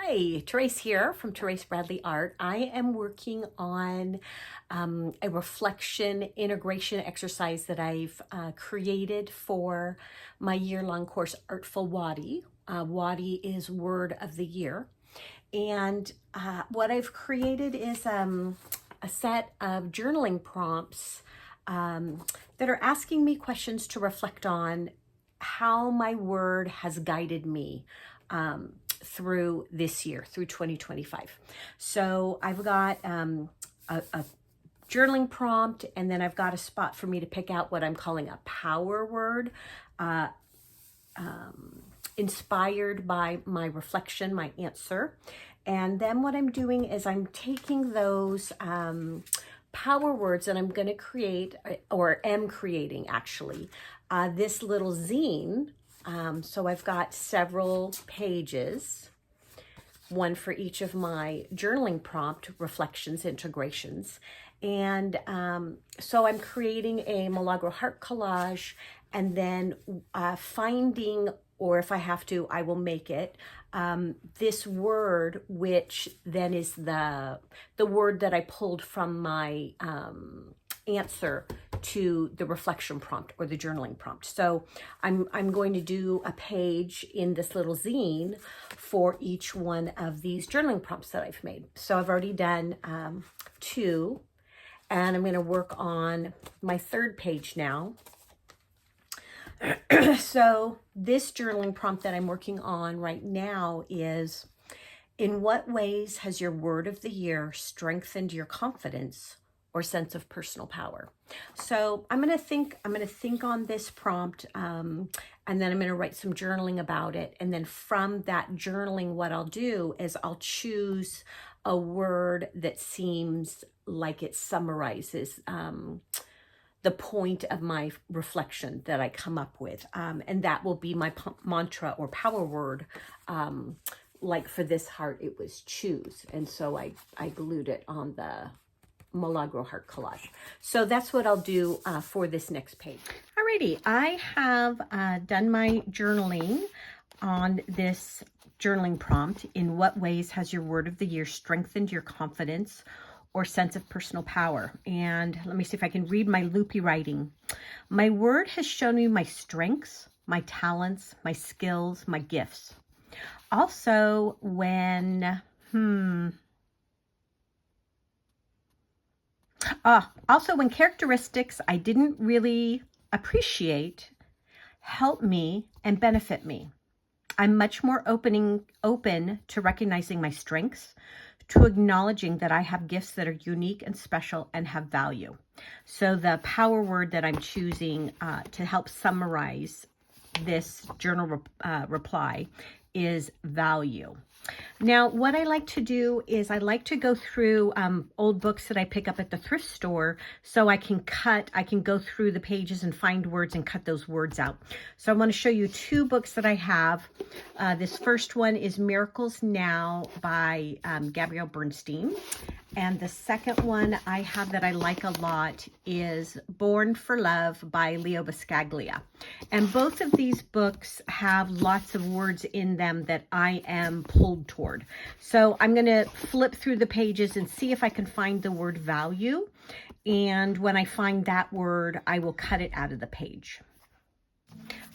Hi, Therese here from Therese Bradley Art. I am working on a reflection integration exercise that I've created for my year-long course, Artful WOTY. WOTY is Word of the Year. And what I've created is a set of journaling prompts that are asking me questions to reflect on how my word has guided me through this year, through 2025. So I've got a journaling prompt, and then I've got a spot for me to pick out what I'm calling a power word, inspired by my reflection, my answer. And then what I'm doing is I'm taking those power words and I'm going to create, or am creating actually, this little zine. So I've got several pages, one for each of my journaling prompt, reflections, integrations. And so I'm creating a Milagro Heart collage, and then finding, or if I have to, I will make it, this word, which then is the word that I pulled from my answer to the reflection prompt or the journaling prompt. So I'm going to do a page in this little zine for each one of these journaling prompts that I've made. So I've already done 2, and I'm going to work on my 3rd page now. So this journaling prompt that I'm working on right now is, in what ways has your word of the year strengthened your confidence or sense of personal power? So I'm going to think on this prompt, and then I'm going to write some journaling about it. And then from that journaling, what I'll do is I'll choose a word that seems like it summarizes the point of my reflection that I come up with. And that will be my mantra or power word. Like for this heart, it was choose. And so I glued it on the Milagro Heart collage. So that's what I'll do for this next page. Alrighty, I have done my journaling on this journaling prompt. In what ways has your word of the year strengthened your confidence or sense of personal power? And let me see if I can read my loopy writing. My word has shown me my strengths, my talents, my skills, my gifts. Also, when characteristics I didn't really appreciate help me and benefit me. I'm much more open to recognizing my strengths, to acknowledging that I have gifts that are unique and special and have value. So the power word that I'm choosing to help summarize this journal reply is value. Now, what I like to do is I like to go through old books that I pick up at the thrift store, so I can go through the pages and find words and cut those words out. So I want to show you 2 books that I have. This first one is Miracles Now by Gabrielle Bernstein. And the second one I have that I like a lot is Born for Love by Leo Buscaglia. And both of these books have lots of words in them that I am pulled toward. So I'm going to flip through the pages and see if I can find the word value. And when I find that word, I will cut it out of the page.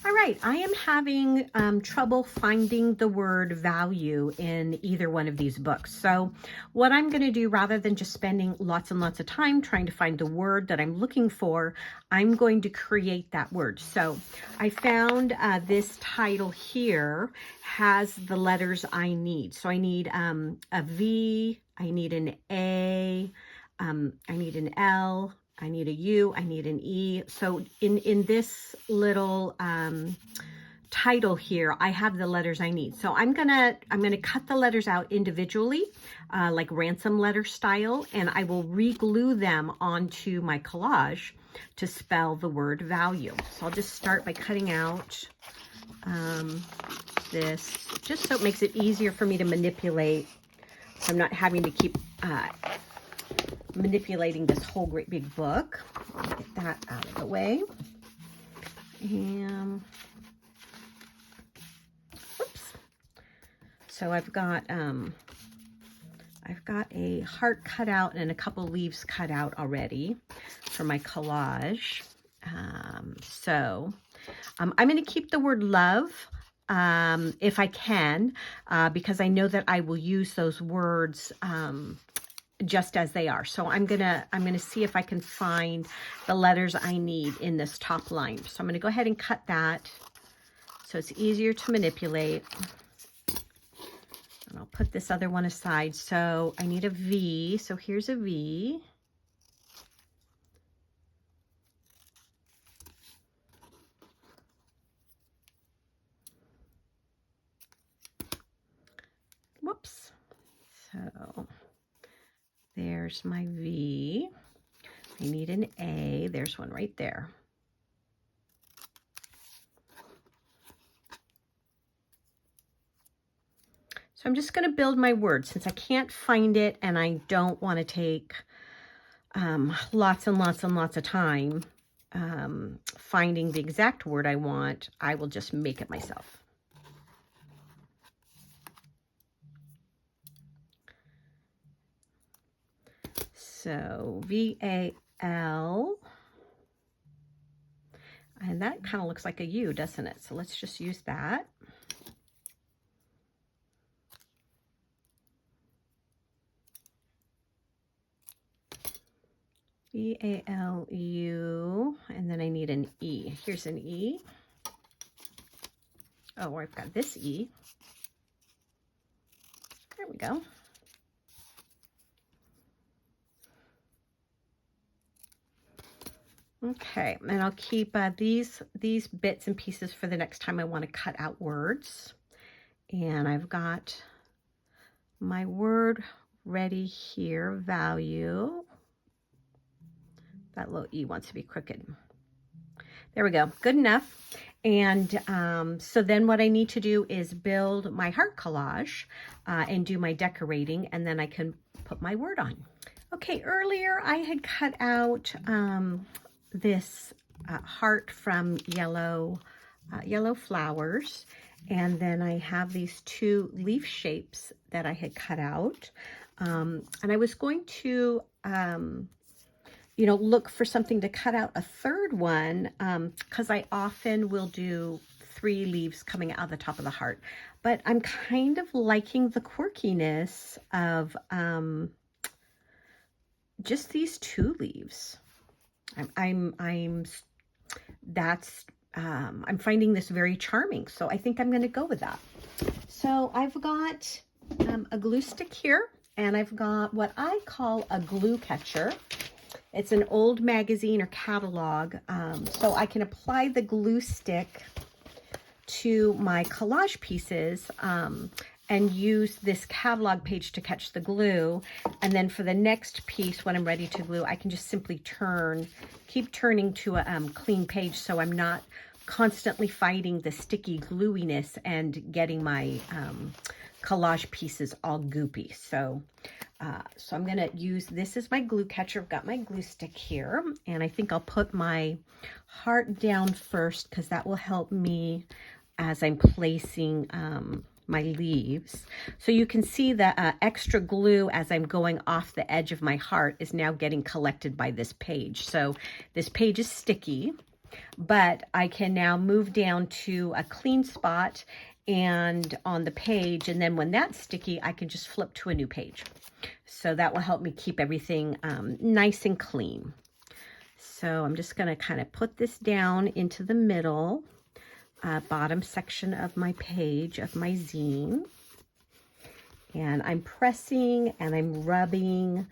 All right, I am having trouble finding the word value in either one of these books. So what I'm going to do, rather than just spending lots and lots of time trying to find the word that I'm looking for, I'm going to create that word. So I found this title here has the letters I need. So I need a V, I need an A, I need an L, I need a U, I need an E. So in this little title here, I have the letters I need. So I'm gonna cut the letters out individually, like ransom letter style, and I will re-glue them onto my collage to spell the word value. So I'll just start by cutting out this, just so it makes it easier for me to manipulate. So I'm not having to keep manipulating this whole great big book. Let me get that out of the way. And So I've got a heart cut out and a couple leaves cut out already for my collage. I'm going to keep the word love if I can, because I know that I will use those words just as they are. So I'm gonna see if I can find the letters I need in this top line. So I'm gonna go ahead and cut that so it's easier to manipulate. And I'll put this other one aside. So I need a V. So here's a V. Whoops. So there's my V. I need an A. There's one right there. So I'm just going to build my word since I can't find it and I don't want to take lots and lots and lots of time finding the exact word I want. I will just make it myself. So V-A-L, and that kind of looks like a U, doesn't it? So let's just use that. V-A-L-U, and then I need an E. Here's an E. Oh, I've got this E. There we go. Okay, and I'll keep these bits and pieces for the next time I want to cut out words. And I've got my word ready here, value. That little E wants to be crooked. There we go, good enough. And so then what I need to do is build my heart collage and do my decorating, and then I can put my word on. Okay, earlier I had cut out this heart from yellow flowers, and then I have these two leaf shapes that I had cut out, and I was going to you know, look for something to cut out a third one, because I often will do 3 leaves coming out of the top of the heart, but I'm kind of liking the quirkiness of just these 2 leaves. I'm finding this very charming, so I think I'm going to go with that. So I've got a glue stick here, and I've got what I call a glue catcher. It's an old magazine or catalog, so I can apply the glue stick to my collage pieces and use this catalog page to catch the glue. And then for the next piece, when I'm ready to glue, I can just simply keep turning to a clean page, so I'm not constantly fighting the sticky gluiness and getting my collage pieces all goopy. So I'm gonna use this as my glue catcher. I've got my glue stick here, and I think I'll put my heart down first because that will help me as I'm placing my leaves. So you can see the extra glue as I'm going off the edge of my heart is now getting collected by this page. So this page is sticky, but I can now move down to a clean spot and on the page, and then when that's sticky, I can just flip to a new page. So that will help me keep everything nice and clean. So I'm just going to kind of put this down into the middle bottom section of my page of my zine, and I'm pressing and I'm rubbing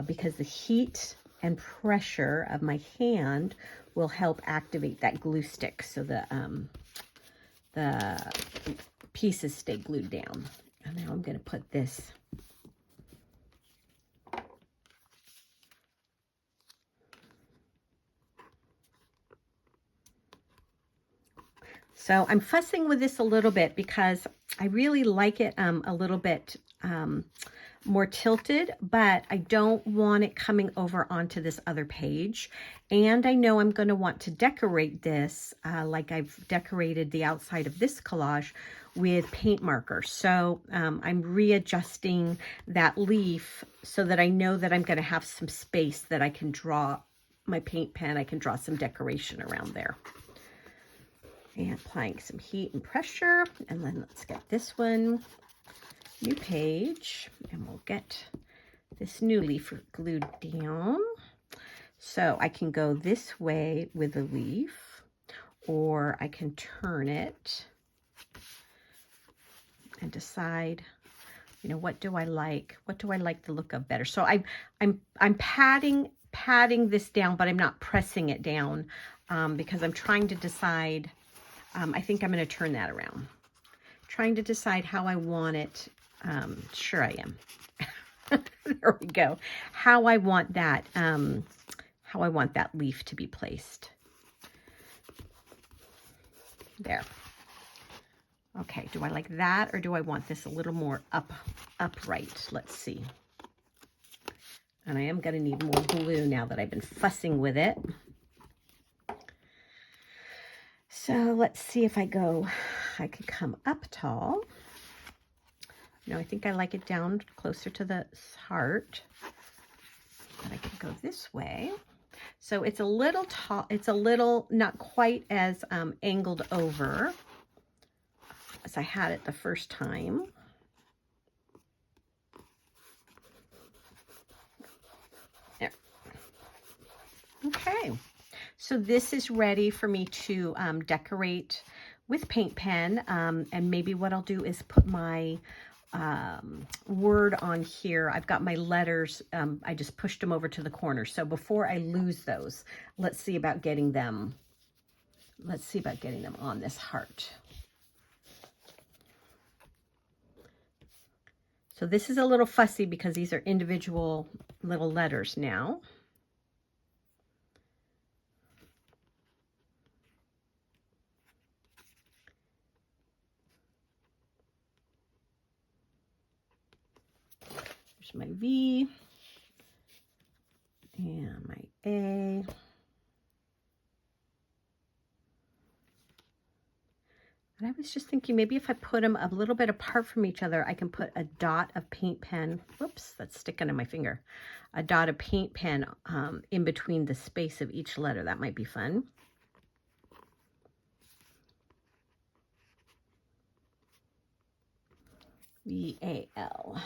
because the heat and pressure of my hand will help activate that glue stick so the pieces stay glued down. And now I'm going to put this So I'm fussing with this a little bit because I really like it a little bit more tilted, but I don't want it coming over onto this other page. And I know I'm going to want to decorate this like I've decorated the outside of this collage with paint markers. So I'm readjusting that leaf so that I know that I'm going to have some space that I can draw my paint pen. I can draw some decoration around there. And applying some heat and pressure. And then let's get this one, new page, and we'll get this new leaf glued down. So I can go this way with the leaf, or I can turn it and decide, you know, what do I like? What do I like the look of better? So I'm patting this down, but I'm not pressing it down because I'm trying to decide. I think I'm going to turn that around. Trying to decide how I want it. Sure I am. There we go. How I want that leaf to be placed. There. Okay, do I like that, or do I want this a little more upright? Let's see. And I am going to need more glue now that I've been fussing with it. So let's see if I could come up tall. No, I think I like it down closer to the heart. But I could go this way. So it's a little tall, it's a little not quite as angled over as I had it the first time. There. Okay. So this is ready for me to decorate with paint pen. And maybe what I'll do is put my word on here. I've got my letters. I just pushed them over to the corner. So before I lose those, let's see about getting them. Let's see about getting them on this heart. So this is a little fussy because these are individual little letters now. There's my V and my A. And I was just thinking maybe if I put them a little bit apart from each other, I can put a dot of paint pen. Whoops, that's sticking to my finger. A dot of paint pen in between the space of each letter. That might be fun. V-A-L.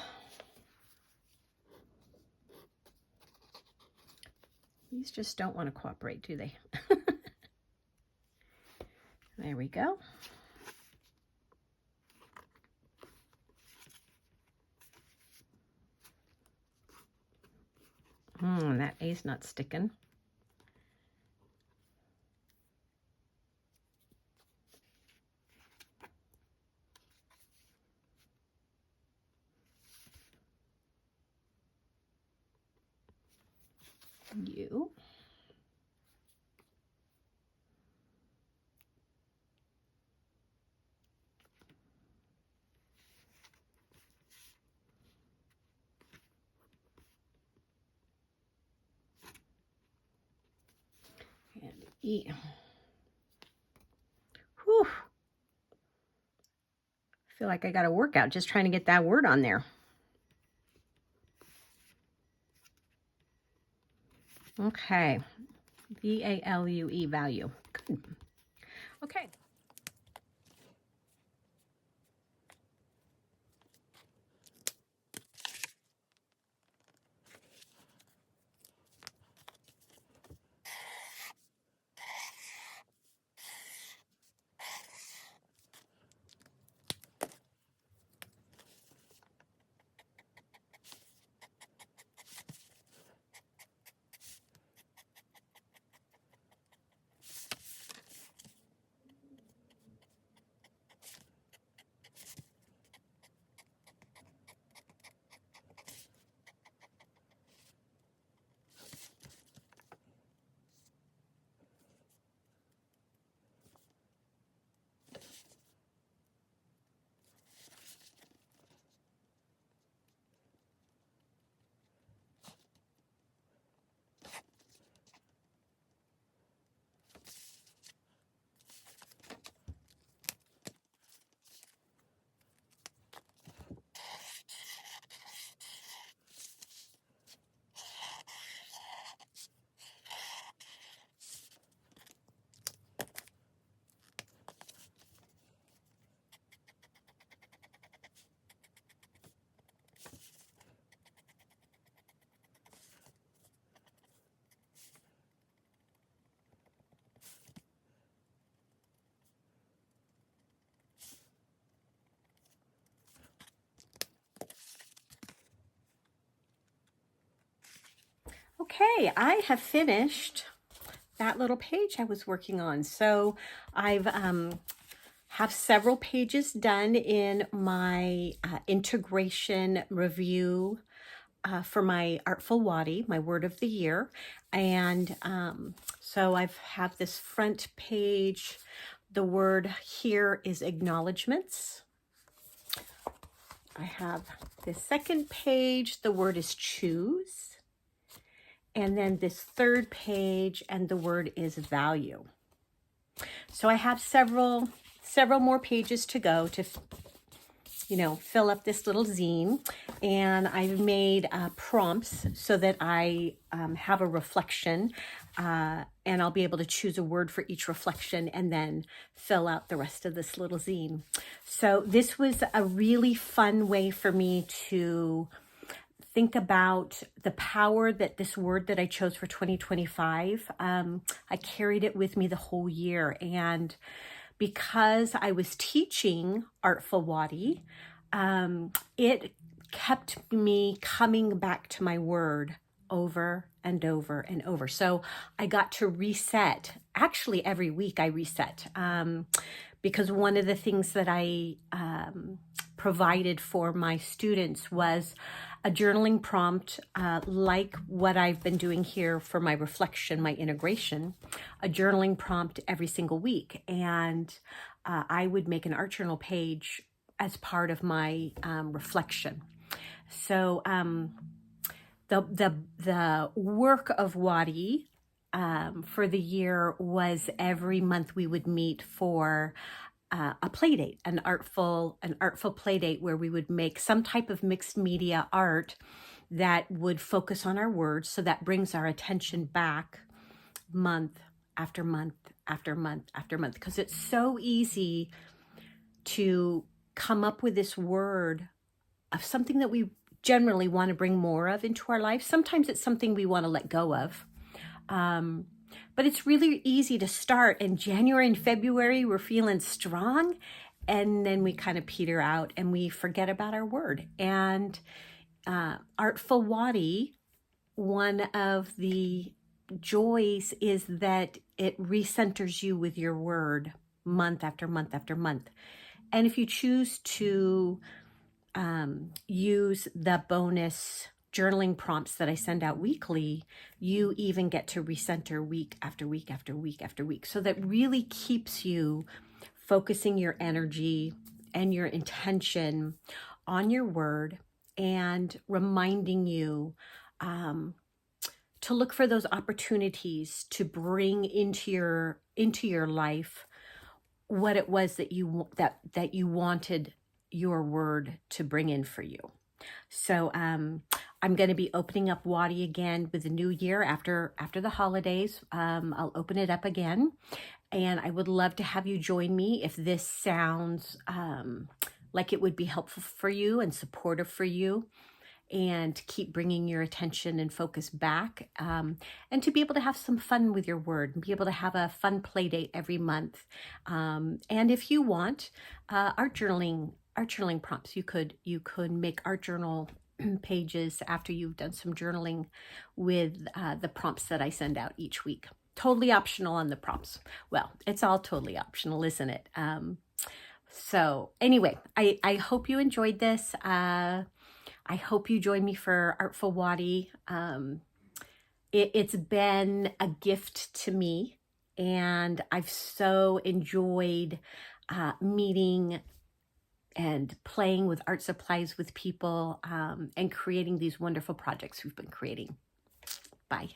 These just don't want to cooperate, do they? There we go. That A's not sticking. U. And E. Whew. I feel like I got a workout just trying to get that word on there. Okay. V-A-L-U-E, value. Good. Okay. Okay, I have finished that little page I was working on. So I've have several pages done in my integration review for my Artful WOTY, my word of the year. And so I have this front page. The word here is acknowledgements. I have this second page. The word is choose. And then this third page, and the word is value. So I have several more pages to go to, fill up this little zine. And I've made prompts so that I have a reflection, and I'll be able to choose a word for each reflection and then fill out the rest of this little zine. So this was a really fun way for me to think about the power that this word that I chose for 2025, I carried it with me the whole year. And because I was teaching Artful WOTY, it kept me coming back to my word over and over and over. So I got to reset. Actually, every week I reset, because one of the things that I provided for my students was a journaling prompt, like what I've been doing here for my reflection, my integration, a journaling prompt every single week. And I would make an art journal page as part of my reflection. So the work of WOTY for the year was every month we would meet for a play date, an artful play date where we would make some type of mixed media art that would focus on our words. So that brings our attention back month after month after month after month, because it's so easy to come up with this word of something that we generally want to bring more of into our life. Sometimes it's something we want to let go of. But it's really easy to start in January and February. We're feeling strong, and then we kind of peter out and we forget about our word. And Artful WOTY, one of the joys is that it recenters you with your word month after month after month. And if you choose to use the bonus journaling prompts that I send out weekly, you even get to recenter week after week after week after week. So that really keeps you focusing your energy and your intention on your word, and reminding you to look for those opportunities to bring into your life what it was that you wanted your word to bring in for you. So I'm going to be opening up WOTY again with the new year after the holidays. I'll open it up again, and I would love to have you join me if this sounds like it would be helpful for you and supportive for you, and keep bringing your attention and focus back, and to be able to have some fun with your word and be able to have a fun play date every month. And if you want art journaling prompts, you could make art journal pages after you've done some journaling with the prompts that I send out each week. Totally optional on the prompts. Well, it's all totally optional, isn't it? So anyway, I hope you enjoyed this. I hope you join me for Artful WOTY. It's been a gift to me, and I've so enjoyed meeting and playing with art supplies with people, and creating these wonderful projects we've been creating. Bye.